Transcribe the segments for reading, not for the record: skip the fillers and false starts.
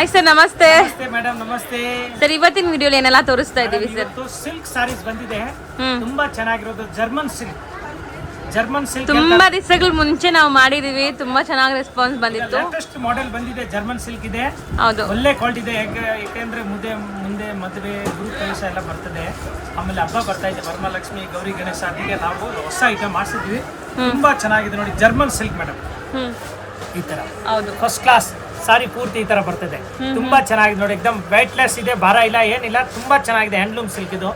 Hi sir, ನಮಸ್ತೆ. ನಮಸ್ತೆ madam, ನಮಸ್ತೆ ಸರ್, ಇವತ್ತಿನ ವಿಡಿಯೋಲಿ ಏನೆಲ್ಲ ತೋರಿಸ್ತಾ ಇದ್ದೀವಿ ಸರ್? ಸಿಲ್ಕ್ ಸಾರೀಸ್ ಬಂದಿದೆ, ತುಂಬಾ ಚೆನ್ನಾಗಿರೋದು ಜರ್ಮನ್ ಸಿಲ್ಕ್. ತುಂಬಾ ದಿವಸಗಳ ಮುಂಚೆ ನಾವು ಮಾಡಿದೀವಿ, ತುಂಬಾ ಚೆನ್ನಾಗಿ ರೆಸ್ಪಾನ್ಸ್ ಬಂದಿತ್ತು. ಲೇಟೆಸ್ಟ್ ಮಾಡೆಲ್ ಬಂದಿದೆ, ಜರ್ಮನ್ ಸಿಲ್ಕ್ ಇದೆ. ಹೌದು, ಒಳ್ಳೆ ಕ್ವಾಲಿಟಿ ಇದೆ. ಯಾಕೆಂದ್ರೆ ಮುಂದೆ ಮದುವೆ ಗುರು ಪ್ರವೇಶ ಎಲ್ಲ ಬರ್ತದೆ, ಆಮೇಲೆ ಹಬ್ಬ ಬರ್ತಾ ಇದೆ, ವರಮಹಾಲಕ್ಷ್ಮಿ, ಗೌರಿ ಗಣೇಶ, ಅದಕ್ಕೆ ನಾವು ಹೊಸ ಐಟಮ್ ಮಾಡಿಸಿದ್ವಿ. ತುಂಬಾ ಚೆನ್ನಾಗಿದೆ ನೋಡಿ, ಜರ್ಮನ್ ಸಿಲ್ಕ್ ಮೇಡಮ್. ಈ ತರ ಹೌದು, ಫಸ್ಟ್ ಕ್ಲಾಸ್ ಸಾರಿ ಪೂರ್ತಿ ಈ ತರ ಬರ್ತದೆ. ತುಂಬಾ ಚೆನ್ನಾಗಿದೆ ನೋಡಿ, ಎಕ್ದಮ್ ವೈಟ್ ಲೆಸ್ ಇದೆ, ಭಾರ ಇಲ್ಲ, ಏನಿಲ್ಲ. ತುಂಬಾ ಚೆನ್ನಾಗಿದೆ, ಹ್ಯಾಂಡ್ಲೂಮ್ ಸಿಲ್ಕ್ ಇದು.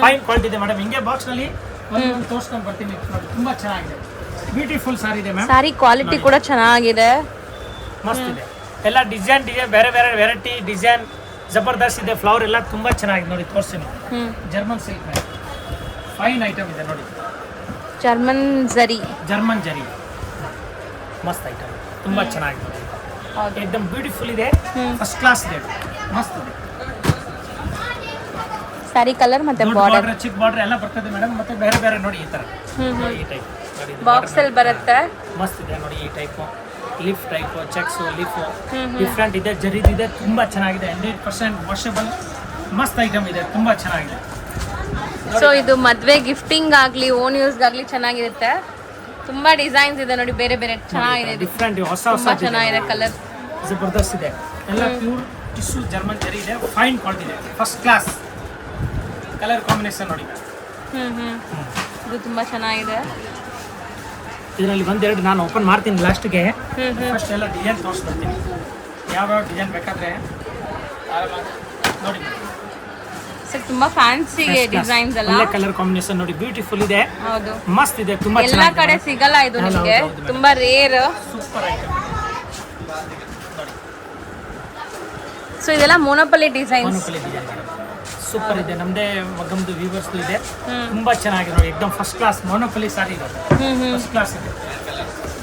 ಫೈನ್ ಕ್ವಾಲಿಟಿ ಇದೆ ಮೇಡಮ್. ಹಿಂಗೆ ಬಾಕ್ಸ್ ನಲ್ಲಿ ಒಂದು ತೋರಿಸ್ಕೊಂಡು ಬರ್ತೀನಿ ನೋಡಿ. ತುಂಬಾ ಚೆನ್ನಾಗಿದೆ, ಬ್ಯೂಟಿಫುಲ್ ಸಾರಿ ಇದೆ ಮ್ಯಾಮ್. ಸಾರಿ ಕ್ವಾಲಿಟಿ ಕೂಡ ಚೆನ್ನಾಗಿದೆ, ಮಸ್ತ್ ಇದೆ. ಎಲ್ಲ ಡಿಸೈನ್ ಬೇರೆ ಬೇರೆ ವೆರೈಟಿ ಡಿಸೈನ್ ಜಬರ್ದಸ್ತ್ ಇದೆ. ಫ್ಲವರ್ ಎಲ್ಲ ತುಂಬಾ ಚೆನ್ನಾಗಿದೆ ನೋಡಿ, ತೋರಿಸ್ತೀನಿ. German silk ma'am, fine item ಇದೆ ನೋಡಿ. ಜರ್ಮನ್ ಜರಿ ಮಸ್ತ್ ಐಟಮ್, ತುಂಬಾ ಚೆನ್ನಾಗಿದೆ. एकदम ಬ್ಯೂಟಿಫುಲ್ ಇದೆ, ಫಸ್ಟ್ ಕ್ಲಾಸ್ ಇದೆ, ಮಸ್ತ್ ಇದೆ. ಸಾರಿ ಕಲರ್ ಮತ್ತೆ ಬಾರ್ಡರ್, ಚಿಕ್ಕ ಬಾರ್ಡರ್ ಎಲ್ಲ ಬರ್ತದೆ ಮೇಡಮ್. ಮತ್ತೆ ಬೇರೆ ಬೇರೆ ನೋಡಿ ಈ ತರ, ಈ ಟೈಪ್ ಬಾಕ್ಸ್ ಅಲ್ಲಿ ಬರುತ್ತೆ. ಮಸ್ತ್ ಇದೆ ನೋಡಿ, ಈ type leaf type, cheques leaf different ಇದೆ, ಜರಿ ಇದೆ. ತುಂಬಾ ಚೆನ್ನಾಗಿದೆ, 100% ವಾಷಬಲ್. ಮಸ್ತ್ ಐಟಮ್ ಇದೆ, ತುಂಬಾ ಚೆನ್ನಾಗಿದೆ. ಸೊ ಇದು ಮದ್ವೆ ಗಿಫ್ಟಿಂಗ್ ಆಗ್ಲಿ ಓನ್ ಯೂಸ್ ಆಗ್ಲಿ ಚೆನ್ನಾಗಿರುತ್ತೆ. ತುಂಬಾ ಡಿಸೈನ್ಸ್ ಇದೆ ನೋಡಿ, ಬೇರೆ ಬೇರೆ ಚೆನ್ನಾಗಿದೆ, ಡಿಫ್ರೆಂಟ್ ಹೊಸ ಹೊಸ ಚೆನ್ನಾಗಿದೆ. ಕಲರ್ ಜಬರ್ದಸ್ತ್ ಇದೆ, ಎಲ್ಲ ಪ್ಯೂರ್ ಟಿಶ್ಯೂ ಜರ್ಮನ್ ಜರಿ ಇದೆ. ಫೈನ್ ಕ್ವಾಲಿಟಿ ಇದೆ, ಫಸ್ಟ್ ಕ್ಲಾಸ್. ಕಲರ್ ಕಾಂಬಿನೇಷನ್ ನೋಡಿ. ಇದು ತುಂಬಾ ಚೆನ್ನಾಗಿದೆ. ಇದರಲ್ಲಿ ಒಂದೆರಡು ನಾನು ಓಪನ್ ಮಾಡ್ತೀನಿ ಲಾಸ್ಟ್ಗೆ. ಫಸ್ಟ್ ಎಲ್ಲ ಡಿಸೈನ್ ತೋರಿಸ್ಬಿಡ್ತೀನಿ, ಯಾವ್ಯಾವ ಡಿಸೈನ್ ಬೇಕಾದ್ರೆ ನೋಡಿ. ಸರ್, ತುಂಬಾ ಫ್ಯಾನ್ಸಿ ಡಿಸೈನ್ಸ್ ಎಲ್ಲ, ಒಳ್ಳೆ ಕಲರ್ ಕಾಂಬಿನೇಷನ್ ನೋಡಿ, ಬ್ಯೂಟಿಫುಲ್ ಇದೆ. ಹೌದು, ಮಸ್ತ್ ಇದೆ, ತುಂಬಾ ಎಲ್ಲ ಕಡೆ ಸಿಗಲ್ಲ ಇದು ನಿಮಗೆ, ತುಂಬಾ ರೇರ್. Super item. ಸೊ ಇದೆಲ್ಲ ಮೋನೋಪಲಿ ಡಿಸೈನ್ಸ್. ಸೂಪರ್ ಇದೆ, ನಮ್ದೇ ಮಗಮ್ದು ವ್ಯೂವರ್ಸ್ ಇದೆ. ತುಂಬಾ ಚೆನ್ನಾಗಿದೆ ನೋಡಿ, ಎಕ್ದಮ್ ಫಸ್ಟ್ ಕ್ಲಾಸ್ ಮೋನೋಪಲಿ ಸಾರಿ ಇದೆ, ಫಸ್ಟ್ ಕ್ಲಾಸ್ ಇದೆ.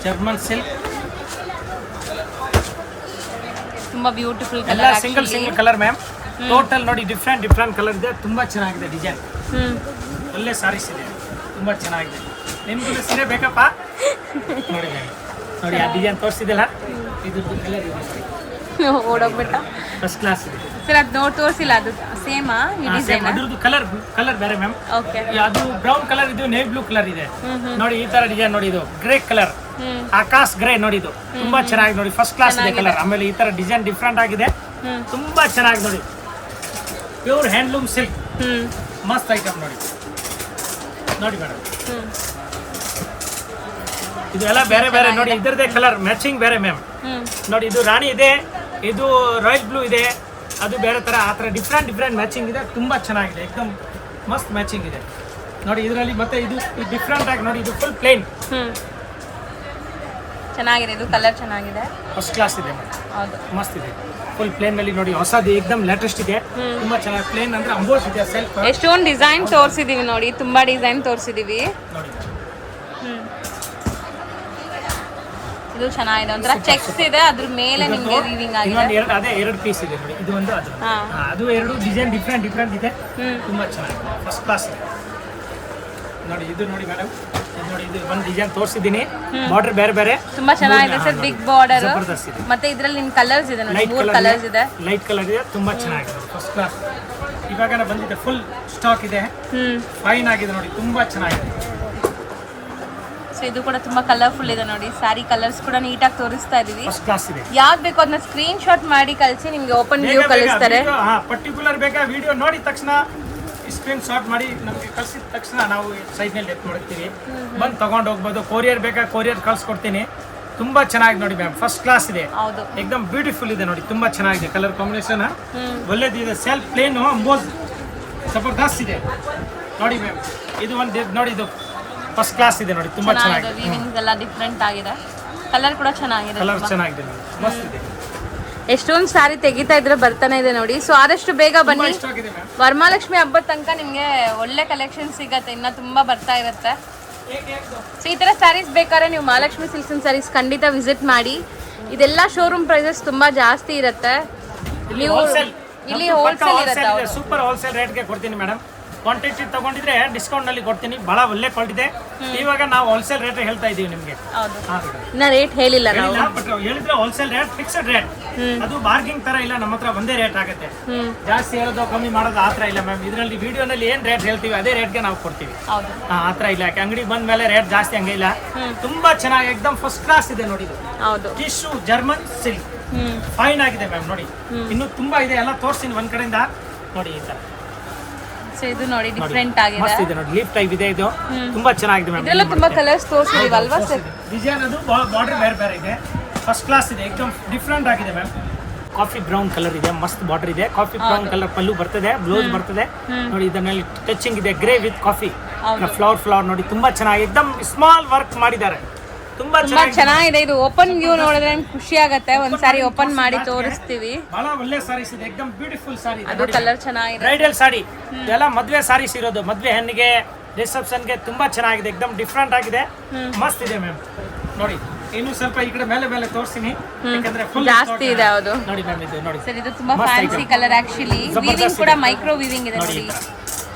ಜರ್ಮನ್ ಸಿಲ್ಕ್, ತುಂಬಾ ಬ್ಯೂಟಿಫುಲ್ ಎಲ್ಲ colour. Single colour ma'am. Total ನೋಡಿ, ಡಿಫ್ರೆಂಟ್ ಕಲರ್ ಇದೆ. ತುಂಬಾ ಚೆನ್ನಾಗಿದೆ ಡಿಸೈನ್, ಒಳ್ಳೆ ಸಾರೀಸ್ ಇದೆ, ತುಂಬಾ ಚೆನ್ನಾಗಿದೆ. ನಿಮ್ಗೆ ಸೀರೆ ಬೇಕಪ್ಪ ನೋಡಿ ಮ್ಯಾಮ್, ನೋಡಿ ಆ ಡಿಸೈನ್ ತೋರಿಸಿದೆಲ್ಲ, ಇದ್ರದ್ದು ಕಲರ್ ಇದೆ, ಓಡೋಗ್ಬಿಟ್ಟ. ಫಸ್ಟ್ ಕ್ಲಾಸ್ ಇದೆ ಸರ್. ಅದು ನೋಡಿ ತೋರಿಸಿಲ್ಲ, ಅದು ಸೇಮಾ ಈ ಡಿಸೈನ್? ಅದ್ರದ್ದು ಕಲರ್ ಬೇರೆ ಮ್ಯಾಮ್. ಓಕೆ, ಅದು ಬ್ರೌನ್ ಕಲರ್, ಇದು ನೇವಿ ಬ್ಲೂ ಕಲರ್ ಇದೆ ನೋಡಿ. ಈ ತರ ಡಿಸೈನ್ ನೋಡಿ, ಇದು ಗ್ರೇ ಕಲರ್, ಆಕಾಶ್ ಗ್ರೇ ನೋಡಿ. ಇದು ತುಂಬಾ ಚೆನ್ನಾಗಿದೆ ನೋಡಿ, ಫಸ್ಟ್ ಕ್ಲಾಸ್ ಇದೆ ಕಲರ್. ಆಮೇಲೆ ಈ ತರ ಡಿಸೈನ್ ಡಿಫ್ರೆಂಟ್ ಆಗಿದೆ, ತುಂಬಾ ಚೆನ್ನಾಗಿದೆ ನೋಡಿ. ಪ್ಯೂರ್ ಹ್ಯಾಂಡ್ಲೂಮ್ ಸಿಲ್ಕ್, ಮಸ್ತ್ ಐಟಮ್ ನೋಡಿ. ನೋಡಿ ಮೇಡಮ್, ಇದು ಎಲ್ಲ ಬೇರೆ ಬೇರೆ ನೋಡಿ, ಇದರದೇ ಕಲರ್ ಮ್ಯಾಚಿಂಗ್ ಬೇರೆ ಮ್ಯಾಮ್. ನೋಡಿ, ಇದು ರಾಣಿ ಇದೆ, ಇದು ರಾಯಲ್ ಬ್ಲೂ ಇದೆ, ಅದು ಬೇರೆ ತರ. ಆ ತರ ಡಿಫ್ರೆಂಟ್ ಮ್ಯಾಚಿಂಗ್ ಇದೆ, ತುಂಬಾ ಚೆನ್ನಾಗಿದೆ, ಎಕ್ದಮ್ ಮಸ್ತ್ ಮ್ಯಾಚಿಂಗ್ ಇದೆ ನೋಡಿ ಇದರಲ್ಲಿ. ಮತ್ತೆ ಇದು ಡಿಫ್ರೆಂಟ್ ಆಗಿ ನೋಡಿ, ಇದು ಫುಲ್ ಪ್ಲೇನ್, ಚೆನ್ನಾಗಿದೆ. ಇದು ಕಲರ್ ಚೆನ್ನಾಗಿದೆ, ಫಸ್ಟ್ ಕ್ಲಾಸ್ ಇದೆ ಮೇಡಮ್. ಹೌದು, ಮಸ್ತ್ ಇದೆ, ಫುಲ್ ಪ್ಲೇನ್ ನಲ್ಲಿ ನೋಡಿ, ಹೊಸದು ಎಕ್ದಮ್ ಲೇಟೆಸ್ಟ್ ಇದೆ, ತುಂಬಾ ಚೆನ್ನಾಗಿ. ಪ್ಲೇನ್ ಅಂದ್ರೆ ಅಂಬೋಸ್ ಇದೆ, ಸೆಲ್ಫ್. ಎಷ್ಟೊಂದು ಡಿಸೈನ್ ತೋರಿಸಿದೀವಿ ನೋಡಿ, ತುಂಬಾ ಡಿಸೈನ್ ತೋರಿಸಿದೀವಿ ನೋಡಿ. ಇದು ಚೆನ್ನಾಗಿದೆ, ಒಂಥರ ಚೆಕ್ಸ್ ಇದೆ, ಅದ್ರ ಮೇಲೆ ನಿಮಗೆ ವೀವಿಂಗ್ ಆಗಿದೆ. ಅದೇ ಎರಡು ಪೀಸ್ ಇದೆ ನೋಡಿ, ಇದು ಒಂದು ಅದು ಎರಡು ಡಿಸೈನ್ ಡಿಫ್ರೆಂಟ್ ಇದೆ, ತುಂಬಾ ಚೆನ್ನಾಗಿದೆ, ಫಸ್ಟ್ ಕ್ಲಾಸ್ ಇದೆ ನೋಡಿ. ಇದು ನೋಡಿ ಮೇಡಮ್, ಇದು ನೋಡಿ, ಇದು ಒಂದು ಡಿಸೈನ್ ತೋರಿಸಿದ್ದೀನಿ, ಬಾರ್ಡರ್ ಬೇರೆ ಬೇರೆ, ತುಂಬಾ ಚೆನ್ನಾಗಿದೆ ಸರ್. ಬಿಗ್ ಬಾರ್ಡರ್, ಜಬರ್ದಸ್ತ್ ಇದೆ. ಮತ್ತೆ ಇದರಲ್ಲಿ ನಿಮ್ ಕಲರ್ಸ್ ಇದೆ ನೋಡಿ, 3 ಕಲರ್ಸ್ ಇದೆ, ಲೈಟ್ ಕಲರ್ ಇದೆ, ತುಂಬಾ ಚೆನ್ನಾಗಿದೆ, ಫಸ್ಟ್ ಕ್ಲಾಸ್. ಇವಾಗ ಬಂದಿದೆ, ಫುಲ್ ಸ್ಟಾಕ್ ಇದೆ, ಫೈನ್ ಆಗಿದೆ ನೋಡಿ, ತುಂಬಾ ಚೆನ್ನಾಗಿದೆ. ಸೊ ಇದು ಕೂಡ ತುಂಬಾ ಕಲರ್ಫುಲ್ ಇದೆ ನೋಡಿ. ಸ್ಯಾರಿ ಕಲರ್ಸ್ ಕೂಡ ನೀಟಾಗಿ ತೋರಿಸ್ತಾ ಇದೀವಿ. ಫಸ್ಟ್ ಕ್ಲಾಸ್ ಇದೆ. ಯಾವ್ದು ಬೇಕು ಅದನ್ನ ಸ್ಕ್ರೀನ್ ಶಾಟ್ ಮಾಡಿ ಕಳಿಸಿ, ನಿಮ್ಗೆ ಓಪನ್ ವ್ಯೂ ಕಳಿಸ್ತಾರೆ. ಪರ್ಟಿಕ್ಯುಲರ್ ಬೇಕಾ ವಿಡಿಯೋ ನೋಡಿ ತಕ್ಷಣ ಸ್ಕ್ರೀನ್ ಶಾಟ್ ಮಾಡಿ ನಮಗೆ ಕಳಿಸಿದ ತಕ್ಷಣ ನಾವು ಸೈಟ್ನಲ್ಲಿ ಎತ್ತು ಮಾಡ್ತೀವಿ, ಬಂದು ತಗೊಂಡು ಹೋಗ್ಬೋದು. ಕೊರಿಯರ್ ಬೇಕಾ ಕೊರಿಯರ್ ಕಳ್ಸಿಕೊಡ್ತೀನಿ. ತುಂಬಾ ಚೆನ್ನಾಗಿದೆ ನೋಡಿ ಮ್ಯಾಮ್, ಫಸ್ಟ್ ಕ್ಲಾಸ್ ಇದೆ, ಎಕ್ದಮ್ ಬ್ಯೂಟಿಫುಲ್ ಇದೆ ನೋಡಿ, ತುಂಬಾ ಚೆನ್ನಾಗಿದೆ. ಕಲರ್ ಕಾಂಬಿನೇಷನ್ ಒಳ್ಳೇದಿದೆ, ಸೆಲ್ಫ್ ಪ್ಲೇನ್ ಅಂಬೋಸ್ ಜಬರ್ದಸ್ತ್ ಇದೆ ನೋಡಿ ಮ್ಯಾಮ್. ಇದು ಒಂದು ನೋಡಿ, ಇದು ಫಸ್ಟ್ ಕ್ಲಾಸ್ ಇದೆ ನೋಡಿ, ತುಂಬಾ ಚೆನ್ನಾಗಿದೆ. ವೀವಿಂಗ್ಸ್ ಎಲ್ಲ ಡಿಫರೆಂಟ್ ಆಗಿದೆ, ಕಲರ್ ಕೂಡ ಚೆನ್ನಾಗಿದೆ, ಕಲರ್ ಚೆನ್ನಾಗಿದೆ ನೋಡಿ, ಮಸ್ತ್ ಇದೆ. ಎಷ್ಟೊಂದು ಸಾರಿ ತೆಗಿತಾ ಇದ್ರೆ ಬರ್ತಾನೆ ಇದೆ ನೋಡಿ. ಸೊ ಆದಷ್ಟು ಬೇಗ ಬನ್ನಿ, ವರಮಹಾಲಕ್ಷ್ಮಿ ಹಬ್ಬದ ತನಕ ನಿಮಗೆ ಒಳ್ಳೆ ಕಲೆಕ್ಷನ್ ಸಿಗತ್ತೆ, ಇನ್ನ ತುಂಬಾ ಬರ್ತಾ ಇರುತ್ತೆ. ಸೊ ಈ ತರ ಸ್ಯಾರೀಸ್ ಬೇಕಾದ್ರೆ ನೀವು ಮಹಾಲಕ್ಷ್ಮಿ ಸಿಲ್ಕ್ಸ್ ಅಂಡ್ ಸ್ಯಾರೀಸ್ ಖಂಡಿತ ವಿಸಿಟ್ ಮಾಡಿ. ಇದೆಲ್ಲ ಶೋರೂಮ್ ಪ್ರೈಸಸ್ ತುಂಬಾ ಜಾಸ್ತಿ ಇರುತ್ತೆ, ನೀವು ಇಲ್ಲಿ ಹೋಲ್ಸೇಲ್ ಇರುತ್ತೆ. ಸೂಪರ್ ಹೋಲ್ಸೇಲ್ ರೇಟ್ಗೆ ಕೊಡ್ತೀನಿ ಮೇಡಮ್. ಕ್ವಾಂಟಿಟಿ ತಗೊಂಡಿದ್ರೆ ಡಿಸ್ಕೌಂಟ್ ನಲ್ಲಿ ಕೊಡ್ತೀನಿ, ಬಹಳ ಒಳ್ಳೆ ಕ್ವಾಲಿಟಿ ಇದೆ. ಇವಾಗ ನಾವು ಹೋಲ್ಸೇಲ್ ರೇಟ್ ಹೇಳ್ತಾ ಇದೀವಿ ನಿಮಗೆ. ಇನ್ನ ರೇಟ್ ಹೇಳಿಲ್ಲ ನಾವು, ಬಟ್ ಹೇಳಿದ್ರೆ ಹೋಲ್ಸೇಲ್ ರೇಟ್ ಫಿಕ್ಸ್ಡ್ ರೇಟ್. ಅದು ಬಾರ್ಗಿಂಗ್ ತರ ಇಲ್ಲ, ನಮ್ಮ ಹತ್ರ ಒಂದೇ ರೇಟ್ ಆಗುತ್ತೆ. ಜಾಸ್ತಿ ಹೇಳೋದು ಕಮ್ಮಿ ಮಾಡೋದು ಆ ಥರ ಇಲ್ಲ ಮ್ಯಾಮ್. ಇದರಲ್ಲಿ ವಿಡಿಯೋನಲ್ಲಿ ಏನ್ ರೇಟ್ ಹೇಳ್ತೀವಿ ಅದೇ ರೇಟ್ಗೆ ನಾವು ಕೊಡ್ತೀವಿ. ಆ ಥರ ಇಲ್ಲ, ಅಂಗಡಿ ಬಂದ ಮೇಲೆ ರೇಟ್ ಜಾಸ್ತಿ ಹಂಗೆ ಇಲ್ಲ. ತುಂಬಾ ಚೆನ್ನಾಗಿ ಎಕ್ದಮ್ ಫಸ್ಟ್ ಕ್ಲಾಸ್ ಇದೆ ನೋಡಿ. ಇದು ಟಿಶ್ಯೂ ಜರ್ಮನ್ ಸಿಲ್ಕ್ ಫೈನ್ ಆಗಿದೆ ಮ್ಯಾಮ್ ನೋಡಿ. ಇನ್ನು ತುಂಬಾ ಇದೆ, ಎಲ್ಲ ತೋರಿಸ್ತೀನಿ ಒಂದ್ ಕಡೆಯಿಂದ ನೋಡಿ. ಈ ತರ ಇದು ನೋಡಿ ಡಿಫರೆಂಟ್ ಆಗಿದೆ, ಮಸ್ತ್ ಇದೆ ನೋಡಿ. ಲೀಫ್ ಟೈಪ್ ಇದೆ, ಇದು ತುಂಬಾ ಚೆನ್ನಾಗಿದೆ ಮ್ಯಾಮ್. ಇದೆಲ್ಲ ತುಂಬಾ ಕಲರ್ಸ್ ತೋರಿಸಿದೀವಿ ಅಲ್ವಾ ಸರ್? ಡಿಸೈನ್ ಅದು ಬಾರ್ಡರ್ ಬೇರೆ ಬೇರೆ ಇದೆ, ಫಸ್ಟ್ ಕ್ಲಾಸ್ ಇದೆ, ಎಕ್ದಮ್ ಡಿಫ್ರೆಂಟ್ ಆಗಿದೆ ಮ್ಯಾಮ್. ಕಾಫಿ ಬ್ರೌನ್ ಕಲರ್ ಇದೆ, ಮಸ್ತ್ ಬಾರ್ಡರ್ ಇದೆ. ಕಾಫಿ ಬ್ರೌನ್ ಕಲರ್ ಪಲ್ಲು ಬರ್ತದೆ, ಬ್ಲೌಸ್ ಬರ್ತದೆ ನೋಡಿ. ಇದನ್ನಲ್ಲಿ ಟಚಿಂಗ್ ಇದೆ, ಗ್ರೇ ವಿತ್ ಕಾಫಿ ಫ್ಲವರ್ ನೋಡಿ. ತುಂಬಾ ಚೆನ್ನಾಗಿ ಎಕ್ದಮ್ ಸ್ಮಾಲ್ ವರ್ಕ್ ಮಾಡಿದ್ದಾರೆ, ತುಂಬಾ ಚೆನ್ನಾಗಿದೆ. ಇದು ಓಪನ್ ವ್ಯೂ ನೋಡಿದ್ರೆ ಖುಷಿ ಆಗತ್ತೆ. ಒಂದ್ಸಾರಿ ಓಪನ್ ಮಾಡಿ ತೋರಿಸ್ತೀವಿ. ಬಹಳ ಒಳ್ಳೆ ಸಾರೀಸ್ ಇದೆ, ಎಕ್ದಮ್ ಬ್ಯೂಟಿಫುಲ್ ಸಾರಿ. ಅದು ಕಲರ್ ಚೆನ್ನಾಗಿದೆ, ಬ್ರೈಡಲ್ ಸಾರಿ. ಇದೆಲ್ಲ ಮದ್ವೆ ಸಾರೀಸ್ ಇರೋದು, ಮದ್ವೆ ಹೆಣ್ಣಿಗೆ ರಿಸೆಪ್ಷನ್ಗೆ ತುಂಬಾ ಚೆನ್ನಾಗಿದೆ, ಎಕ್ದಮ್ ಡಿಫ್ರೆಂಟ್ ಆಗಿದೆ, ಮಸ್ತ್ ಇದೆ ಮ್ಯಾಮ್ ನೋಡಿ. ಇನ್ನು ಸ್ವಲ್ಪ ಈ ಕಡೆ ಮೇಲೆ ಮೇಲೆ ತೋರಿಸ್ತೀನಿ, ಯಾಕಂದ್ರೆ ಫುಲ್ ಜಾಸ್ತಿ ಇದೆ. ಹೌದು ನೋಡಿ ಮ್ಯಾಮ್, ಇದು ನೋಡಿ ಸರ್, ಇದು ತುಂಬಾ ಫ್ಯಾನ್ಸಿ ಕಲರ್. ಆಕ್ಚುಲಿ ವೀವಿಂಗ್ ಕೂಡ ಮೈಕ್ರೋ ವೀವಿಂಗ್ ಇದೆ ನೋಡಿ,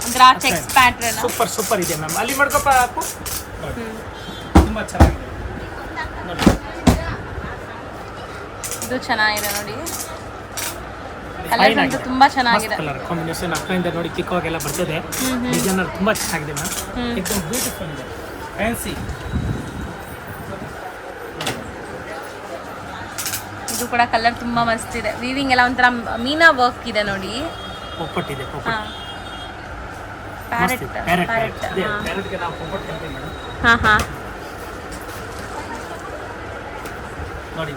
ಅಂದ್ರೆ ಚೆಕ್ಸ್ ಪ್ಯಾಟರ್ನ್ ಸೂಪರ್ ಇದೆ ಮ್ಯಾಮ್. ಅಲ್ಲಿ ಮಾಡ್ಕೊಪ್ಪ ಹಾಕು ನೋಡಿ, ತುಂಬಾ ಚೆನ್ನಾಗಿದೆ ನೋಡಿ. ಇದು ಚೆನ್ನಾಗಿದೆ ನೋಡಿ, ಕಲರ್ ಅಂತೂ ತುಂಬಾ ಚೆನ್ನಾಗಿದೆ. ಕಲರ್ ಕಾಂಬಿನೇಷನ್ ಅಕ್ಕಳಿಂದ ನೋಡಿ ಕಿಕ್ಕಾಗೆಲ್ಲ ಬರ್ತದೆ. ಡಿಸೈನರ್ ತುಂಬಾ ಚೆನ್ನಾಗಿದೆ ಮ್ಯಾಮ್, ಎಕ್ದಮ್ ಬ್ಯೂಟಿಫುಲ್ ಇದೆ, ಫ್ಯಾನ್ಸಿ. ಇದು ಕೂಡ ಕಲರ್ ತುಂಬಾ ಮಸ್ತ್ ಇದೆ. ವೀವಿಂಗ್ ಎಲ್ಲ ಒಂಥರ ಮೀನಾ ವರ್ಕ್ ಇದೆ ನೋಡಿ. ಪೊಪ್ಪಟ್ ಇದೆ, ಪ್ಯಾರೆಟ್ ಪ್ಯಾರೆಟ್ಗೆ ನಾವು ಪೊಪ್ಪಟ್ ಕರಿತೀವಿ ಮೇಡಮ್. ನೋಡಿ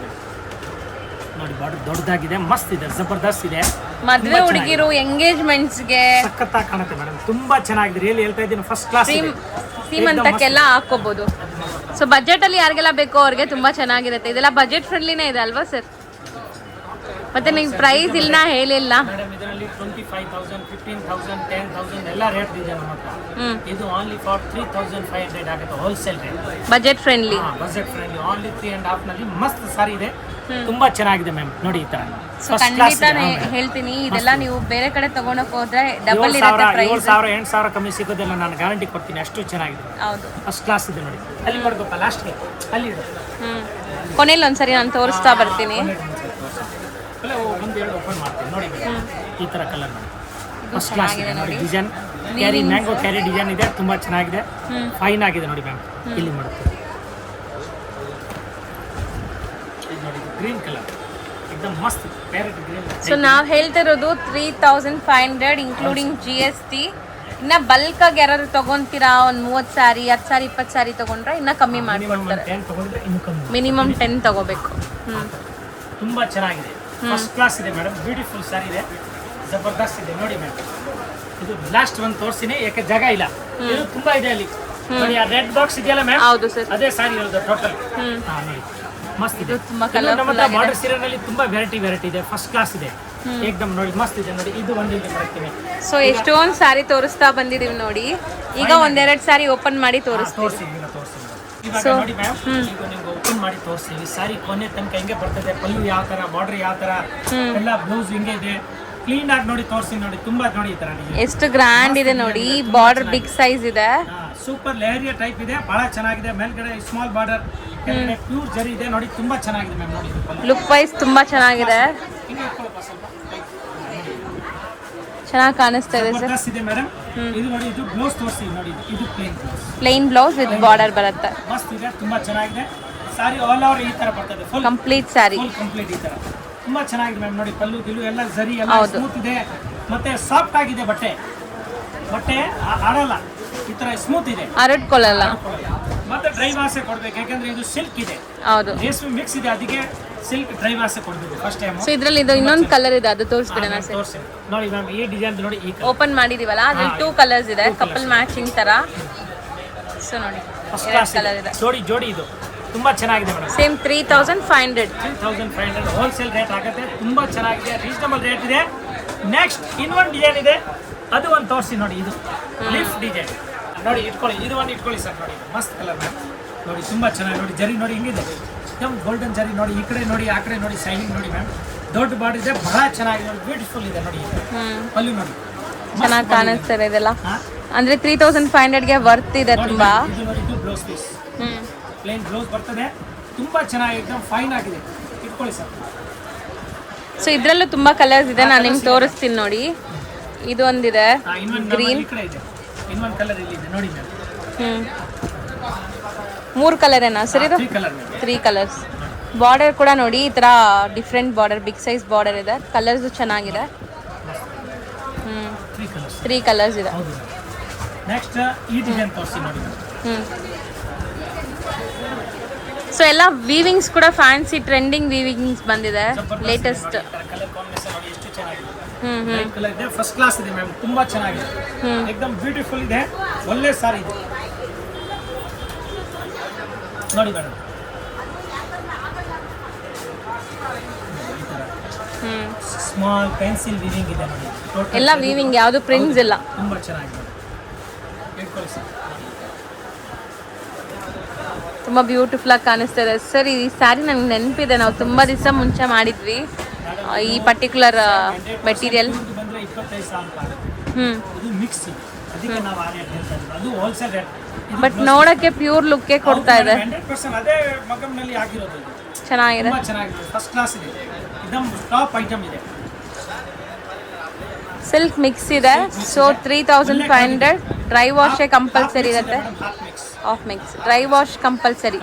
ನೋಡಿ, ಬಾರ್ಡರ್ ದೊಡ್ಡದಾಗಿದೆ, ಮಸ್ತ್ ಇದೆ, ಜಬರ್ದಸ್ತ್ ಇದೆ. ಮದುವೆ ಹುಡುಗಿರು ಎಂಗೇಜ್ಮೆಂಟ್ಸ್ಗೆ ಸಖತ್ತಾಗಿ ಕಾಣುತ್ತೆ ಮೇಡಮ್, ತುಂಬಾ ಚೆನ್ನಾಗಿದೆ. ರಿಯಲಿ ಹೇಳ್ತಾ ಇದ್ದೀನಿ, ಫಸ್ಟ್ ಕ್ಲಾಸ್. ಸೀಮಂತಕ್ಕೆಲ್ಲ ಹಾಕೋಬಹುದು. ಸೊ ಬಜೆಟ್ ಅಲ್ಲಿ ಯಾರಿಗೆಲ್ಲ ಬೇಕೋ ಅವ್ರಿಗೆ ತುಂಬಾ ಚೆನ್ನಾಗಿರುತ್ತೆ. ಇದೆಲ್ಲ ಬಜೆಟ್ ಫ್ರೆಂಡ್ಲಿನೇ ಇದೆ ಅಲ್ವಾ ಸರ್? ಮತ್ತೆ ನೀವು ಪ್ರೈಸ್ ಇಲ್ಲ ಹೇಳಿಲ್ಲ ಮೇಡಮ್. ಇದರಲ್ಲಿ 25,000, 15,000, 10,000 ಎಲ್ಲ ರೇಟ್ ಇದೆ ನಮ್ಮ ಹತ್ರ. ಇದು ಓನ್ಲಿ ಫಾರ್ 3,500 ಆಗುತ್ತೆ, wholesale rate, budget friendly. Only 3.5 ನಲ್ಲಿ ಮಸ್ತ್ ಸಾರಿ ಇದೆ, ತುಂಬಾ ಚೆನ್ನಾಗಿದೆ ಮ್ಯಾಮ್ ನೋಡಿ. ಈ ತರ ಖಂಡಿತ ಹೇಳ್ತೀನಿ, ಇದೆಲ್ಲ ನೀವು ಬೇರೆ ಕಡೆ ತಗೊಂಡೋಗಿ ಹೋದ್ರೆ ಡಬಲ್ ಇರುತ್ತೆ ಪ್ರೈಸ್. 7,000, 8,000 ಕಮ್ಮಿ ಸಿಗೋದಿಲ್ಲ, ನಾನು ಗ್ಯಾರಂಟಿ ಕೊಡ್ತೀನಿ, ಅಷ್ಟು ಚೆನ್ನಾಗಿದೆ. ಹೌದು, ಫಸ್ಟ್ ಕ್ಲಾಸ್ ಇದೆ ನೋಡಿ. ಅಲ್ಲಿ ಮಾಡ್ಕೋಪ್ಪ ಲಾಸ್ಟ್ಗೆ, ಅಲ್ಲಿ ಇದೆ. ಕೊನೆಯಲ್ಲಿ ಒಂದ್ಸರಿ ನಾನು ತೋರಿಸ್ತಾ ಬರ್ತೀನಿ. ಒಂದೆರಡು ಓಪನ್ ಮಾಡ್ತೀನಿ ನೋಡಿ. ಈ ತರ ಕಲರ್ ನೋಡಿ, ಫಸ್ಟ್ ಕ್ಲಾಸ್ ಇದೆ ನೋಡಿ. Design carry, mango carry design ಇದೆ, ತುಂಬಾ ಚೆನ್ನಾಗಿದೆ, ಫೈನ್ ಆಗಿದೆ ನೋಡಿ ಮ್ಯಾಮ್. ಇಲ್ಲಿ ಮಾಡ್ತೀವಿ ನೋಡಿ, ಗ್ರೀನ್ ಕಲರ್ ಎಕ್ದಮ್ ಮಸ್ತ್, ಪ್ಯಾರೆಟ್ ಗ್ರೀನ್. ಸೊ ನಾವು ಹೇಳ್ತಿರೋದು 3,500 ಇನ್ಕ್ಲೂಡಿಂಗ್ GST. ಇನ್ನ ಬಲ್ಕ್ ಆಗಿ ಯಾರು ತಗೊಂತೀರಾ, ಒಂದು 30 ಸಾರಿ, 10 ಸಾರಿ, 20 ಸಾರಿ ತಗೊಂಡ್ರೆ ಇನ್ನ ಕಮ್ಮಿ ಮಾಡಿಕೊಡ್ತಾರೆ. ಮಿನಿಮಮ್ 10 ತಗೋಬೇಕು. ತುಂಬಾ ಚೆನ್ನಾಗಿದೆ, ಫಸ್ಟ್ ಕ್ಲಾಸ್ ಇದೆ ಮೇಡಮ್, ಬ್ಯೂಟಿಫುಲ್ ಸಾರಿ ಇದೆ, ಜಬರ್ದಸ್ತ್ ಇದೆ ನೋಡಿ ಮ್ಯಾಮ್. ಇದು ಲಾಸ್ಟ್ ಒಂದು ತೋರಿಸ್ತೀನಿ, ಯಾಕೆ ಜಾಗ ಇಲ್ಲ, ಇದು ತುಂಬಾ ಇದೆ ಅಲ್ಲಿ ನೋಡಿ. ಆ ರೆಡ್ ಬಾಕ್ಸ್ ಇದೆಯಲ್ಲ ಮ್ಯಾಮ್, ಹೌದು ಸರ್, ಅದೇ ಸಾರಿ ಇರೋದು ಟೋಟಲ್. ನೋಡಿ ಮಸ್ತ್ ಇದೆ, ತುಂಬಾ ನಮ್ಮ ಬಾರ್ಡರ್ ಸೀರೆನಲ್ಲಿ ತುಂಬಾ ವೆರೈಟಿ ಇದೆ, ಫಸ್ಟ್ ಕ್ಲಾಸ್ ಇದೆ, ಏಕ್ದಮ್ ನೋಡಿ ಮಸ್ತ್ ಇದೆ ನೋಡಿ. ಇದು ಒಂದು ಇಲ್ಲಿ ಮಾಡ್ತೀವಿ. ಸೊ ಎಷ್ಟೊಂದು ಸಾರಿ ತೋರಿಸ್ತಾ ಬಂದಿದೀವಿ ನೋಡಿ. ಈಗ ಒಂದೆರಡು ಸಾರಿ ಓಪನ್ ಮಾಡಿ ತೋರಿಸ್ತೀವಿ. ಇವಾಗ ನೋಡಿ ಮ್ಯಾಮ್, ಈಗ ನಿಮ್ಗೆ ಓಪನ್ ಮಾಡಿ ತೋರಿಸ್ತೀವಿ. ಸಾರಿ ಕೊನೆ ತನಕ ಹೆಂಗೆ ಬರ್ತದೆ, ಪಲ್ಲು ಯಾವ ತರ, ಬಾರ್ಡರ್ ಯಾವ ತರ, ಎಲ್ಲ ಬ್ಲೌಸ್ ಹಿಂಗೆ ಇದೆ, ಕ್ಲೀನ್ ಆಗಿ ನೋಡಿ ತೋರಿಸಿ ನೋಡಿ. ತುಂಬಾ ನೋಡಿ ಈ ತರ ಎಷ್ಟು ಗ್ರ್ಯಾಂಡ್ ಇದೆ ನೋಡಿ, ಬಾರ್ಡರ್ ಬಿಗ್ ಸೈಜ್ ಇದೆ, ಸೂಪರ್ ಲೇರಿಯಾ ಟೈಪ್ ಇದೆ, ಬಹಳ ಚೆನ್ನಾಗಿದೆ. ಮೇಲ್ಗಡೆ ಸ್ಮಾಲ್ ಬಾರ್ಡರ್, ಪ್ಯೂರ್ ಜರಿ ಇದೆ ನೋಡಿ, ತುಂಬಾ ಚೆನ್ನಾಗಿದೆ ಮ್ಯಾಮ್ ನೋಡಿ. ಲುಕ್ ವೈಸ್ ತುಂಬಾ ಚೆನ್ನಾಗಿದೆ, ಚೆನ್ನಾಗಿ ಕಾಣಿಸ್ತಾ ಇದೆ ಸರ್. ಇದೆ ಮೇಡಮ್. ಇದು ನೋಡಿ, ಇದು ಬ್ಲೌಸ್ ತೋರಿಸಿ ನೋಡಿ. ಇದು ಪ್ಲೇನ್ ಬ್ಲೌಸ್ ವಿತ್ ಬಾರ್ಡರ್ ಬರುತ್ತೆ, ಮಸ್ತ್ ಇದೆ, ತುಂಬಾ ಚೆನ್ನಾಗಿದೆ. ಸಾರಿ ಆಲ್ ಓವರ್ ಈ ತರ ಬರ್ತದೆ, ಫುಲ್ ಕಂಪ್ಲೀಟ್ ಸಾರಿ, ಫುಲ್ ಕಂಪ್ಲೀಟ್ ಈ ತರ ತುಂಬಾ ಚೆನ್ನಾಗಿದೆ ಮ್ಯಾಮ್ ನೋಡಿ. ಪಲ್ಲು ಗಿಲ್ಲು ಎಲ್ಲ ಜರಿ ಎಲ್ಲ ಸ್ಮೂತ್ ಇದೆ, ಮತ್ತೆ ಸಾಫ್ಟ್ ಆಗಿದೆ. ಬಟ್ಟೆ ಆಡಲ್ಲ, ಈ ತರ ಸ್ಮೂತ್ ಇದೆ, ಹರಡ್ಕೊಳ್ಳಲ್ಲ. ಮತ್ತೆ ಡ್ರೈ ವಾಸೆ ಕೊಡ್ಬೇಕು, ಯಾಕಂದ್ರೆ ಇದು ಸಿಲ್ಕ್ ಇದೆ, ಹೌದು, ರೇಷ್ಮೆ ಮಿಕ್ಸ್ ಇದೆ, ಅದಕ್ಕೆ ಸಿಲ್ಕ್ ಡ್ರೈ ವಾಸೆ ಕೊಡ್ಬೇಕು ಫಸ್ಟ್ ಟೈಮ್. ಸೊ ಇದರಲ್ಲಿ ಇದು ಇನ್ನೊಂದು ಕಲರ್ ಇದೆ, ಅದು ತೋರಿಸ್ಬಿಡೋಣ ಸರ್. ನೋಡಿ ಮ್ಯಾಮ್, ಈ ಡಿಸೈನ್ ನೋಡಿ, ಈ ಓಪನ್ ಮಾಡಿದೀವಲ್ಲ, ಅದ್ರಲ್ಲಿ 2 ಕಲರ್ಸ್ ಇದೆ, ಕಪಲ್ ಮ್ಯಾಚಿಂಗ್ ತರ. ಸೊ ನೋಡಿ, ಫಸ್ಟ್ ಕ್ಲಾಸ್ ಕಲರ್ ಇದೆ, ಜೋಡಿ ಇದು ತುಂಬಾ ಚೆನ್ನಾಗಿದೆ ಮೇಡಮ್. ಸೇಮ್ 3,500 ಹೋಲ್ಸೇಲ್ ರೇಟ್ ಆಗುತ್ತೆ, ತುಂಬಾ ಚೆನ್ನಾಗಿದೆ, ರೀಸನಬಲ್ ರೇಟ್ ಇದೆ. ನೆಕ್ಸ್ಟ್ ಇನ್ನೊಂದು ಡಿಸೈನ್ ಇದೆ, ಅದು ಒಂದು ತೋರಿಸಿ ನೋಡಿ. ಇದು ಲೀಫ್ ಡಿಸೈನ್ ನೋಡಿ, ಇಟ್ಕೊಳ್ಳಿ, ಇದು ಒಂದು ಇಟ್ಕೊಳ್ಳಿ ಸರ್ ನೋಡಿ. ಮಸ್ತ್ ಕಲರ್ ಮ್ಯಾಮ್ ನೋಡಿ, ತುಂಬಾ ಚೆನ್ನಾಗಿ ನೋಡಿ. ಜರಿ ನೋಡಿ ಹಿಂಗಿದೆ, एकदम ಗೋಲ್ಡನ್ ಜರಿ ನೋಡಿ. ಈ ಕಡೆ ನೋಡಿ, ಆ ಕಡೆ ನೋಡಿ, ಶೈನಿಂಗ್ ನೋಡಿ ಮ್ಯಾಮ್. ದೊಡ್ಡ ಬಾರ್ಡರ್ ಇದೆ, ಬಹಳ ಚೆನ್ನಾಗಿದೆ ನೋಡಿ, ಬ್ಯೂಟಿಫುಲ್ ಇದೆ ನೋಡಿ. ಪಲ್ಲು ನೋಡಿ, ಚೆನ್ನಾಗಿ ಕಾಣಿಸ್ತಾರೆ ಇದೆಲ್ಲ. ಅಂದ್ರೆ 3,500 ಗೆ ವರ್ತ್ ಇದೆ ತುಂಬಾ. ಇದು ನೋಡಿ, ಇದು ಬ್ಲೌಸ್ ಪೀಸ್, ಪ್ಲೇನ್ ಬ್ಲೌಸ್ ಬರ್ತದೆ, ತುಂಬಾ ಚೆನ್ನಾಗಿ, एकदम ಫೈನ್ ಆಗಿದೆ. ಇಟ್ಕೊಳ್ಳಿ ಸರ್. ಸೊ ಇದ್ರಲ್ಲೂ ತುಂಬಾ ಕಲರ್ಸ್ ಇದೆ, ನಾನು ನಿಮ್ಗೆ ತೋರಿಸ್ತೀನಿ ನೋಡಿ. ಇದು ಒಂದಿದೆ ಗ್ರೀನ್, ಇನ್ನೊಂದು ಕಲರ್ ಇಲ್ಲಿ ಇದೆ ನೋಡಿ ಮ್ಯಾಮ್. 3 ಕಲರ್ ಏನಾ ಸರ್ ಇದು? 3 ಕಲರ್ ಮ್ಯಾಮ್. 3 ಕಲರ್ಸ್. ಬಾರ್ಡರ್ ಕೂಡ ನೋಡಿ ಈ ತರ different border, big size border ಇದೆ. ಕಲರ್ಸ್ ಚೆನ್ನಾಗಿದೆ. 3 ಕಲರ್ಸ್ ಇದೆ. ಹೌದು. ನೆಕ್ಸ್ಟ್ ಈ ಡಿಸೈನ್ ತೋರಿಸಿ ನೋಡಿ. ಸೊ ಎಲ್ಲ ವೀವಿಂಗ್ಸ್ ಕೂಡ ಫ್ಯಾನ್ಸಿ ಟ್ರೆಂಡಿಂಗ್ ವೀವಿಂಗ್ಸ್ ಬಂದಿದೆ ಲೇಟೆಸ್ಟ್. ಕಲರ್ ಕಾಂಬಿನೇಷನ್ ನೋಡಿ ಎಷ್ಟು ಚೆನ್ನಾಗಿದೆ. ಲೈಟ್ ಕಲರ್ ಇದೆ, ಫಸ್ಟ್ ಕ್ಲಾಸ್ ಇದೆ ಮ್ಯಾಮ್, ತುಂಬಾ ಚೆನ್ನಾಗಿದೆ. ಏಕದಮ್ ಬ್ಯೂಟಿಫುಲ್ ಇದೆ, ಒಳ್ಳೆ ಸಾರಿ ಇದೆ ನೋಡಿ ಮೇಡಮ್. ಸ್ಮಾಲ್ ಪೆನ್ಸಿಲ್ ವೀವಿಂಗ್ ಇದೆ ನೋಡಿ. ಎಲ್ಲ ವೀವಿಂಗ್, ಯಾವುದು ಪ್ರಿಂಟ್ಸ್ ಇಲ್ಲ. ತುಂಬಾ ಚೆನ್ನಾಗಿದೆ. ತುಂಬಾ ಬ್ಯೂಟಿಫುಲ್ ಆಗಿ ಕಾಣಿಸ್ತಾ ಇದೆ ಸರ್. ಈ ಸ್ಯಾರಿ ನನಗೆ ನೆನಪಿದೆ, ನಾವು ತುಂಬಾ ದಿವಸ ಮುಂಚೆ ಮಾಡಿದ್ವಿ ಈ ಪರ್ಟಿಕ್ಯುಲರ್ ಮೆಟೀರಿಯಲ್. ಬಂದ್ರೆ 25,000 ಇದು ಮಿಕ್ಸ್, ಅದಕ್ಕೆ ನಾವು ಆ ರೇಟ್ ಹೇಳ್ತಾ ಇದ್ದೀವಿ. ಅದು ಹೋಲ್ಸೇಲ್ ರೇಟ್. ಬಟ್ ನೋಡಕ್ಕೆ ಪ್ಯೂರ್ ಲುಕ್ಕೇ ಕೊಡ್ತಾ ಇದೆ. 100% ಅದೇ ಮಗಮ್ನಲ್ಲಿ ಆಗಿರೋದು. ಇದು ಚೆನ್ನಾಗಿದೆ, ತುಂಬಾ ಚೆನ್ನಾಗಿದೆ, ಫಸ್ಟ್ ಕ್ಲಾಸ್ ಇದೆ, ಇದಮ್ ಟಾಪ್ ಐಟಮ್ ಇದೆ. ಸಿಲ್ಕ್ ಮಿಕ್ಸ್ ಇದೆ. ಸೊ 3,500. ಡ್ರೈ ವಾಶ್ ಕಂಪಲ್ಸರಿ ಇರುತ್ತೆ. Of mix dry wash compulsory.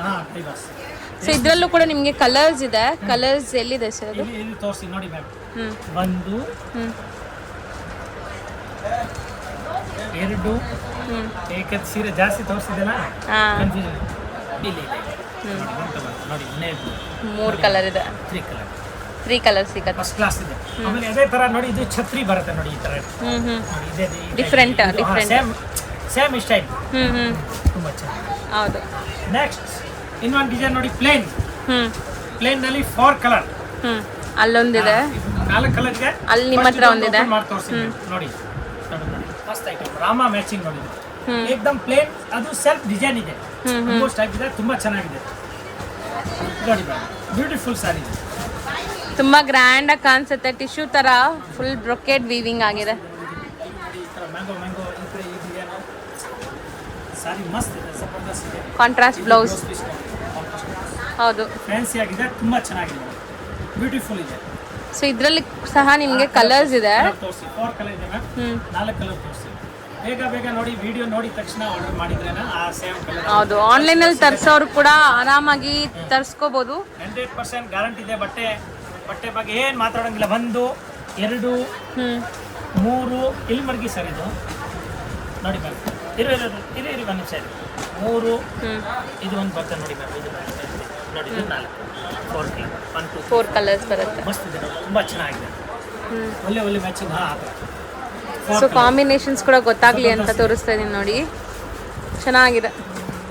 So ಇದರಲ್ಲೂ ಕೂಡ ನಿಮಗೆ ಕಲರ್ಸ್ ಇದೆ. ಕಲರ್ಸ್ ಎಲ್ಲಿದೆ ಸರ್ ಅದು? ಇಲ್ಲಿ ತೋರಿಸಿ ನೋಡಿ ಮ್ಯಾಮ್. 1 2 ಏಕತ್ ಸೀರೆ ಜಾಸ್ತಿ ತೋರಿಸಿದೆನಾ, ಕನ್ಫ್ಯೂಷನ್ ಇಲ್ಲಿ ನೋಡಿ. 3 ಕಲರ್ ಇದೆ. 3 ಕಲರ್ ಸಿಗುತ್ತೆ. ಫಸ್ಟ್ ಕ್ಲಾಸ್ ಇದೆ. ಆಮೇಲೆ ಅದೇ ತರ ನೋಡಿ, ಇದು ಛತ್ರಿ ಬರುತ್ತೆ ನೋಡಿ, ಈ ತರ ನೋಡಿ. ಇದೆ ಡಿಫ್ರೆಂಟ್ ಸೇಮ್ ಸ್ಟೈಲ್. ತುಂಬಾ ಚೆನ್ನಾಗಿದೆ. ಹೌದು. ನೆಕ್ಸ್ಟ್ ಇನ್ನೊಂದು ಡಿಸೈನ್ ನೋಡಿ, ಪ್ಲೇನ್ ನಲ್ಲಿ 4 ಕಲರ್. ಅಲ್ಲೊಂದಿದೆ, 4 ಕಲರ್ ಇದೆ. ಅಲ್ಲಿ ನಿಮ್ಮ ಹತ್ರ ಒಂದಿದೆ ನೋಡಿ. ಮಸ್ತ್ ಐಟಮ್, ರಾಮ ಮ್ಯಾಚಿಂಗ್ ನೋಡಿ. ಏಕದಮ್ ಪ್ಲೇನ್, ಅದು ಸೆಲ್ಫ್ ಡಿಸೈನ್ ಇದೆ, ಟೈಪ್ ಇದೆ, ತುಂಬಾ ಚೆನ್ನಾಗಿದೆ ನೋಡಿ. ಬ್ಯೂಟಿಫುಲ್ ಸಾರಿ ಇದೆ, ತುಂಬಾ ಗ್ರ್ಯಾಂಡ್ ಆಗಿ ಕಾಣಿಸುತ್ತೆ. ಟಿಶ್ಯೂ ತರ ಫುಲ್ ಬ್ರೊಕೆಟ್ ವೀವಿಂಗ್ ಆಗಿದೆ. ಮ್ಯಾಂಗೋ ಈ ಡಿಸೈನ್ ಸಾರಿ ಮಸ್ತ್ ಇದೆ, ಜಬರ್ದಸ್ತ್ ಇದೆ. Contrast blouse. ಹೌದು, ಫ್ಯಾನ್ಸಿ ಆಗಿದೆ, ತುಂಬಾ ಚೆನ್ನಾಗಿದೆ, ಬ್ಯೂಟಿಫುಲ್ ಇದೆ. ಸೊ ಇದರಲ್ಲಿ ಸಹ ನಿಮಗೆ ಕಲರ್ಸ್ ಇದೆ. 4 ಕಲರ್ ಇದೆ ಮ್ಯಾಮ್. 4 ಕಲರ್ ತೋರಿಸಿ. ಬೇಗ ನೋಡಿ, ವಿಡಿಯೋ ನೋಡಿದ ತಕ್ಷಣ ಆರ್ಡರ್ ಮಾಡಿದ್ರೇನ ಆ ಸೇಮ್ ಕಲರ್. ಹೌದು, ಆನ್ಲೈನ್ ಅಲ್ಲಿ ತರಿಸೋರು ಕೂಡ ಆರಾಮಾಗಿ ತರಿಸ್ಕೋಬಹುದು. 100% ಗ್ಯಾರಂಟಿ ಇದೆ. ಬಟ್ಟೆ ಬಗ್ಗೆ ಏನು ಮಾತಾಡೋಂಗಿಲ್ಲ. 1 2 3 ಇಲ್ಲಿ ಮಡಗಿ ಸರ್. ಇದು ನೋಡಿ ಮ್ಯಾಮ್, ಇರಿ 1 ನಿಮಿಷ ಇದೆ. 3 ಇದು ಒಂದು ಬರ್ತದೆ ನೋಡಿ ಮ್ಯಾಮ್. ಇದು ನೋಡಿ, ಇದು 4 4 ಕಲರ್ಸ್ ಬರುತ್ತೆ. ಮಸ್ತ್ ಇದೆ ನೋಡಿ, ತುಂಬ ಚೆನ್ನಾಗಿದೆ, ಒಳ್ಳೆ ಮ್ಯಾಚಿಂಗ್. ಸೊ ಕಾಂಬಿನೇಷನ್ಸ್ ಕೂಡ ಗೊತ್ತಾಗ್ಲಿ ಅಂತ ತೋರಿಸ್ತಾ ಇದೀನಿ ನೋಡಿ. ಚೆನ್ನಾಗಿದೆ,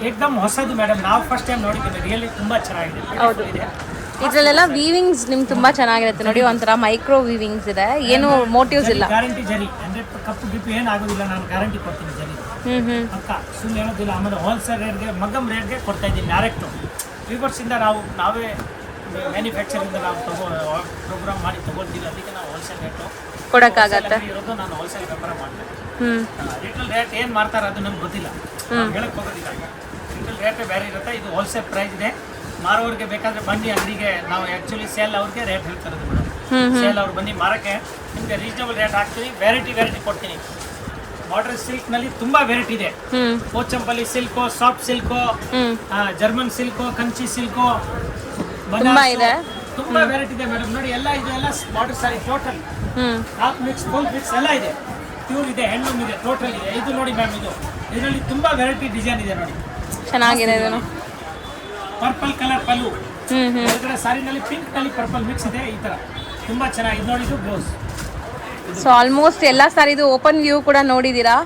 ಏಕದಮ್ ಹೊಸದು ಮೇಡಮ್. ನಾವು ಫಸ್ಟ್ ಟೈಮ್ ನೋಡಿದ್ದೀವಿ, ರಿಯಲಿ ತುಂಬ ಚೆನ್ನಾಗಿದೆ. ಹೌದು, ಇದರಲ್ಲೆಲ್ಲ ವೀವಿಂಗ್ಸ್ ನಿಮ್ಗೆ ತುಂಬಾ ಚೆನ್ನಾಗಿರುತ್ತೆ ನೋಡಿ. ಒಂಥರ ಮೈಕ್ರೋ ವೀವಿಂಗ್ಸ್ ಇದೆ, ಏನು ಮೋಟಿವ್ಸ್ ಇಲ್ಲ. ಗ್ಯಾರಂಟಿ ಜರಿ 100 ಕಪ್ಪು ಗಿಪ್ಪು ಏನು ಆಗೋದಿಲ್ಲ, ನಾನು ಗ್ಯಾರಂಟಿ ಕೊಡ್ತೀನಿ ಜರಿ ಅಕ್ಕ, ಸುಮ್ಮನೆ ಹೇಳೋದಿಲ್ಲ. ಆಮೇಲೆ ಹೋಲ್ಸೇಲ್ ರೇಟ್ಗೆ, ಮಗಮ್ ರೇಟ್ಗೆ ಕೊಡ್ತಾ ಇದ್ದೀನಿ ಡೈರೆಕ್ಟು. ವಿವರ್ಸಿಂದ ನಾವೇ ಮ್ಯಾನುಫ್ಯಾಕ್ಚರಿಂದ ನಾವು ಪ್ರೋಗ್ರಾಮ್ ಮಾಡಿ ತೊಗೊಳ್ತೀವಿ, ಅದಕ್ಕೆ ನಾವು ಹೋಲ್ಸೇಲ್ ರೇಟು ಕೊಡೋಕ್ಕಾಗತ್ತೆ. ಇರೋದು ನಾನು ಹೋಲ್ಸೇಲ್ ವ್ಯಾಪಾರ ಮಾಡ್ತೇನೆ. ರಿಟೇಲ್ ರೇಟ್ ಏನು ಮಾಡ್ತಾರೆ ಅದು ನಮ್ಗೆ ಗೊತ್ತಿಲ್ಲ, ಹೇಳಕ್ಕೆ ಹೋಗೋದಿಲ್ಲ. ರಿಟೇಲ್ ರೇಟೇ ಬೇರೆ ಇರುತ್ತೆ, ಇದು ಹೋಲ್ಸೇಲ್ ಪ್ರೈಸ್ ಇದೆ. ಮಾರೋರಿಗೆ ಬೇಕಾದರೆ ಬನ್ನಿ ಅಂಗಡಿಗೆ, ನಾವು ಆ್ಯಕ್ಚುಲಿ ಸೇಲ್ ಅವ್ರಿಗೆ ರೇಟ್ ಹೇಳ್ತಾರೆ ಮೇಡಮ್. ಸೇಲ್ ಅವ್ರು ಬನ್ನಿ ಮಾರಕ್ಕೆ ನಿಮಗೆ ರೀಸನಬಲ್ ರೇಟ್ ಹಾಕ್ತೀನಿ. ವೆರೈಟಿ ಕೊಡ್ತೀನಿ. ಬಾರ್ಡರ್ ಸಿಲ್ಕ್ನಲ್ಲಿ ತುಂಬ ವೆರೈಟಿ ಇದೆ. Pochampally silk, soft silk, German silk, Kanchi silk, ತುಂಬ ವೆರೈಟಿ ಇದೆ ಮೇಡಮ್. ನೋಡಿ, ಎಲ್ಲ border sari total half mix, full mix ಎಲ್ಲ ಇದೆ. ಪ್ಯೂರ್ ಇದೆ, ಹೆಣ್ಣುಮ್ ಇದೆ, ಟೋಟಲ್ ಇದೆ. ಇದು ನೋಡಿ ಮ್ಯಾಮ್, ಇದರಲ್ಲಿ ತುಂಬ ವೆರೈಟಿ ಡಿಸೈನ್ ಇದೆ ನೋಡಿ, ಚೆನ್ನಾಗಿದೆ. ಇದನ್ನು ಪರ್ಪಲ್ ಕಲರ್ ಪಲ್ಲು, ಹೊರಗಡೆ ಸಾರಿನಲ್ಲಿ ಪಿಂಕ್ ನಲ್ಲಿ ಪರ್ಪಲ್ ಮಿಕ್ಸ್ ಇದೆ. ಈ ತರ ತುಂಬಾ ಚೆನ್ನಾಗಿದೆ ನೋಡಿ. ಇದು ಬ್ಲೌಸ್. ಸೊ ಆಲ್ಮೋಸ್ಟ್ ಎಲ್ಲ ಸಾರಿದು ಓಪನ್ ವ್ಯೂ ಕೂಡ ನೋಡಿದೀರಾ.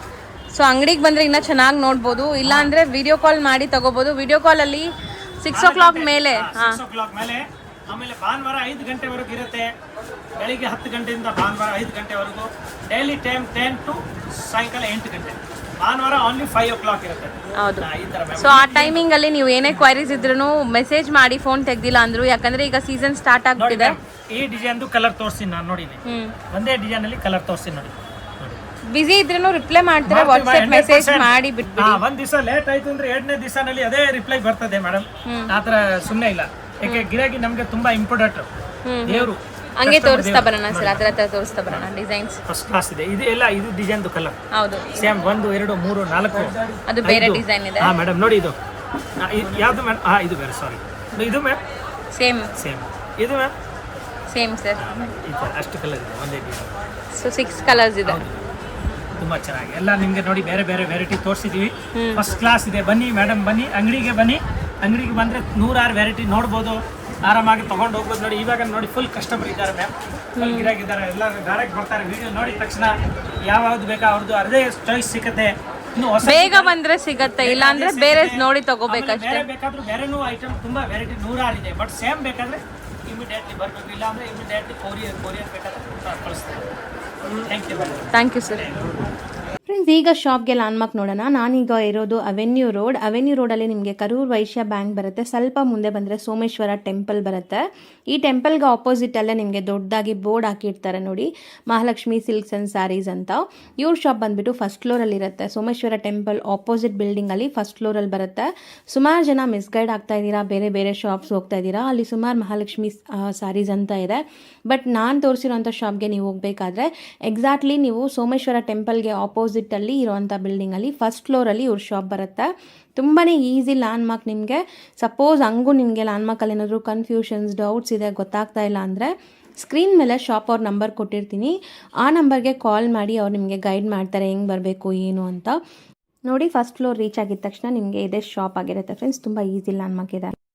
ಸೊ ಅಂಗಡಿಗೆ ಬಂದ್ರೆ ಇನ್ನೂ ಚೆನ್ನಾಗಿ ನೋಡ್ಬೋದು, ಇಲ್ಲ ಅಂದ್ರೆ ವಿಡಿಯೋ ಕಾಲ್ ಮಾಡಿ ತಗೋಬಹುದು. ವಿಡಿಯೋ ಕಾಲ್ ಅಲ್ಲಿ 6 o'clock ಮೇಲೆ. 6 o'clock ಮೇಲೆ. ಆಮೇಲೆ ಭಾನುವಾರ 5 ಗಂಟೆವರೆಗೂ ಇರುತ್ತೆ. ಬೆಳಿಗ್ಗೆ 10 ಗಂಟೆಯಿಂದ ಭಾನುವಾರ 5 ಗಂಟೆವರೆಗೂ. ಡೈಲಿ ಟೈಮ್ 10 to ಸಾಯಂಕಾಲ 8 ಗಂಟೆ. ಭಾನುವಾರ ಓನ್ಲಿ 5 o'clock ಇರುತ್ತೆ. ಹೌದು. ಸೊ ಆ ಟೈಮಿಂಗ್ ಅಲ್ಲಿ ನೀವು ಏನೇ ಕ್ವೈರೀಸ್ ಇದ್ರೂ ಮೆಸೇಜ್ ಮಾಡಿ, ಫೋನ್ ತೆಗ್ದಿಲ್ಲ ಅಂದ್ರು, ಯಾಕಂದ್ರೆ ಈಗ ಸೀಸನ್ ಸ್ಟಾರ್ಟ್ ಆಗ್ತಿದೆ. ಈ ಡಿಸೈನ್ದು ಕಲರ್ ತೋರಿಸ್ತೀನಿ ನಾನು ನೋಡಿನಿ. ಒಂದೇ ಡಿಸೈನ್ ಅಲ್ಲಿ ಕಲರ್ ತೋರಿಸ್ತೀನಿ ನೋಡಿ. ಬಿಸಿ ಇದ್ರೂ ರಿಪ್ಲೈ ಮಾಡ್ತೀರಾ, ವಾಟ್ಸ್ಆಪ್ ಮೆಸೇಜ್ ಮಾಡಿ ಬಿಟ್ಬಿಡಿ. ಒಂದ್ ದಿವಸ ಲೇಟ್ ಆಯ್ತು ಅಂದ್ರೆ 2ನೇ ದಿವಸನಲ್ಲಿ ಅದೇ ರಿಪ್ಲೈ ಬರ್ತದೆ ಮೇಡಮ್. ಆತರ ಸುಮ್ಮನೆ ಇಲ್ಲ, ಯಾಕೆ ಗಿರಾಕಿ ನಮ್ಗೆ ತುಂಬಾ ಇಂಪಾರ್ಟೆಂಟ್. ದೇವ್ರು ಹಂಗೆ ತೋರಿಸ್ತಾ ಬರೋಣ ಸರ್, ಆ ಥರ ತೋರಿಸ್ತಾ ಬರೋಣ ಡಿಸೈನ್ಸ್. ಫಸ್ಟ್ ಕ್ಲಾಸ್ ಇದೆ. ಇದು ಡಿಸೈನ್ದು ಕಲರ್ ಹೌದು, ಸೇಮ್ 1 2 3 4 ಅದು ಬೇರೆ ಡಿಸೈನ್ ಇದೆ. ಹಾಂ ಮೇಡಮ್ ನೋಡಿ ಇದು ಯಾವುದು ಮೇಡಮ್? ಹಾಂ ಇದು ಬೇರೆ, ಸಾರಿ. ಇದು ಮ್ಯಾಮ್ ಸೇಮ್ ಇದು ಮ್ಯಾಮ್ ಸೇಮ್ ಸರ್. ಈ ಥರ ಅಷ್ಟು ಕಲರ್ ಇದೆ, ಒಂದೇ ಡಿಸೈನ್. ಸೊ 6 ಕಲರ್ಸ್ ಇದೆ. ತುಂಬ ಚೆನ್ನಾಗಿ ಎಲ್ಲ ನಿಮಗೆ ನೋಡಿ ಬೇರೆ ಬೇರೆ ವೆರೈಟಿ ತೋರಿಸಿದ್ದೀವಿ. ಫಸ್ಟ್ ಕ್ಲಾಸ್ ಇದೆ. ಬನ್ನಿ ಮೇಡಮ್, ಬನ್ನಿ ಅಂಗಡಿಗೆ ಬನ್ನಿ. ಅಂಗಡಿಗೆ ಬಂದರೆ 106 ವೆರೈಟಿ ನೋಡ್ಬೋದು, ಆರಾಮಾಗಿ ತೊಗೊಂಡು ಹೋಗ್ಬೋದು. ನೋಡಿ ಇವಾಗ ನೋಡಿ ಫುಲ್ ಕಸ್ಟಮರ್ ಇದ್ದಾರೆ ಮ್ಯಾಮ್, ಫುಲ್ ಗಿರಾಕಿದ್ದಾರೆ. ಎಲ್ಲ ಡೈರೆಕ್ಟ್ ಬರ್ತಾರೆ, ವಿಡಿಯೋ ನೋಡಿದ ತಕ್ಷಣ ಯಾವ್ದು ಬೇಕಾ ಅವ್ರದ್ದು ಅದೇ ಚಾಯ್ಸ್ ಸಿಗುತ್ತೆ. ಇನ್ನು ಹೊಸ ಬೇಗ ಬಂದ್ರೆ ಸಿಗತ್ತೆ, ಇಲ್ಲ ಅಂದ್ರೆ ಬೇರೆ ನೋಡಿ ತಗೋಬೇಕಷ್ಟೇ. ಬೇರೆ ಬೇಕಾದ್ರೂ ಬೇರೆನೂ ಐಟಮ್ ತುಂಬ ವೆರೈಟಿ 106 ಇದೆ. ಬಟ್ ಸೇಮ್ ಬೇಕಾದ್ರೆ ಇಮಿಡಿಯೇಟ್ಲಿ ಬರಬೇಕು, ಇಲ್ಲ ಅಂದರೆ ಇಮಿಡಿಯೇಟ್ಲಿ ಕೊರಿಯರ್ ಬೇಕಾದ್ರೆ ಕಳಿಸ್ತಾರೆ. Thank you sir. ಫ್ರೆಂಡ್ಸ್, ಈಗ ಶಾಪ್ಗೆ ಲ್ಯಾಂಡ್ಮಾರ್ಕ್ ನೋಡೋಣ. ನಾನೀಗ ಇರೋದು ಅವೆನ್ಯೂ ರೋಡಲ್ಲಿ ನಿಮಗೆ ಕರೂರ್ ವೈಶ್ಯ ಬ್ಯಾಂಕ್ ಬರುತ್ತೆ. ಸ್ವಲ್ಪ ಮುಂದೆ ಬಂದರೆ ಸೋಮೇಶ್ವರ ಟೆಂಪಲ್ ಬರುತ್ತೆ. ಈ ಟೆಂಪಲ್ಗೆ ಆಪೋಸಿಟಲ್ಲೇ ನಿಮಗೆ ದೊಡ್ಡದಾಗಿ ಬೋರ್ಡ್ ಹಾಕಿರ್ತಾರೆ ನೋಡಿ, ಮಹಾಲಕ್ಷ್ಮಿ ಸಿಲ್ಕ್ಸ್ ಆ್ಯಂಡ್ ಸ್ಯಾರೀಸ್ ಅಂತ. ಇವ್ರ ಶಾಪ್ ಬಂದುಬಿಟ್ಟು ಫಸ್ಟ್ ಫ್ಲೋರಲ್ಲಿ ಇರುತ್ತೆ. ಸೋಮೇಶ್ವರ ಟೆಂಪಲ್ ಆಪೋಸಿಟ್ ಬಿಲ್ಡಿಂಗಲ್ಲಿ ಫಸ್ಟ್ ಫ್ಲೋರಲ್ಲಿ ಬರುತ್ತೆ. ಸುಮಾರು ಜನ ಮಿಸ್ಗೈಡ್ ಆಗ್ತಾ ಇದ್ದೀರಾ, ಬೇರೆ ಬೇರೆ ಶಾಪ್ಸ್ ಹೋಗ್ತಾ ಇದ್ದೀರಾ. ಅಲ್ಲಿ ಸುಮಾರು ಮಹಾಲಕ್ಷ್ಮಿ ಸ್ಯಾರೀಸ್ ಅಂತ ಇದೆ. ಬಟ್ ನಾನು ತೋರಿಸಿರೋಂಥ ಶಾಪ್ಗೆ ನೀವು ಹೋಗಬೇಕಾದ್ರೆ ಎಕ್ಸಾಕ್ಟ್ಲಿ ನೀವು ಸೋಮೇಶ್ವರ ಟೆಂಪಲ್ಗೆ ಆಪೋಸಿಟಲ್ಲಿ ಇರೋವಂಥ ಬಿಲ್ಡಿಂಗಲ್ಲಿ ಫಸ್ಟ್ ಫ್ಲೋರಲ್ಲಿ ಇವ್ರ ಶಾಪ್ ಬರುತ್ತೆ. ತುಂಬಾ ಈಸಿ ಲ್ಯಾಂಡ್ಮಾರ್ಕ್. ನಿಮಗೆ ಸಪೋಸ್ ಹಂಗೂ ನಿಮಗೆ ಲ್ಯಾಂಡ್ಮಾರ್ಕಲ್ಲಿ ಏನಾದರೂ ಕನ್ಫ್ಯೂಷನ್ಸ್, ಡೌಟ್ಸ್ ಇದೆ, ಗೊತ್ತಾಗ್ತಾ ಇಲ್ಲ ಅಂದರೆ ಸ್ಕ್ರೀನ್ ಮೇಲೆ ಶಾಪ್ ಅವ್ರ ನಂಬರ್ ಕೊಟ್ಟಿರ್ತೀನಿ. ಆ ನಂಬರ್ಗೆ ಕಾಲ್ ಮಾಡಿ ಅವ್ರು ನಿಮಗೆ ಗೈಡ್ ಮಾಡ್ತಾರೆ ಹೆಂಗೆ ಬರಬೇಕು ಏನು ಅಂತ. ನೋಡಿ, ಫಸ್ಟ್ ಫ್ಲೋರ್ ರೀಚ್ ಆಗಿದ ತಕ್ಷಣ ನಿಮಗೆ ಇದೇ ಶಾಪ್ ಆಗಿರುತ್ತೆ ಫ್ರೆಂಡ್ಸ್. ತುಂಬ ಈಸಿ ಲ್ಯಾಂಡ್ಮಾರ್ಕ್ ಇದೆ.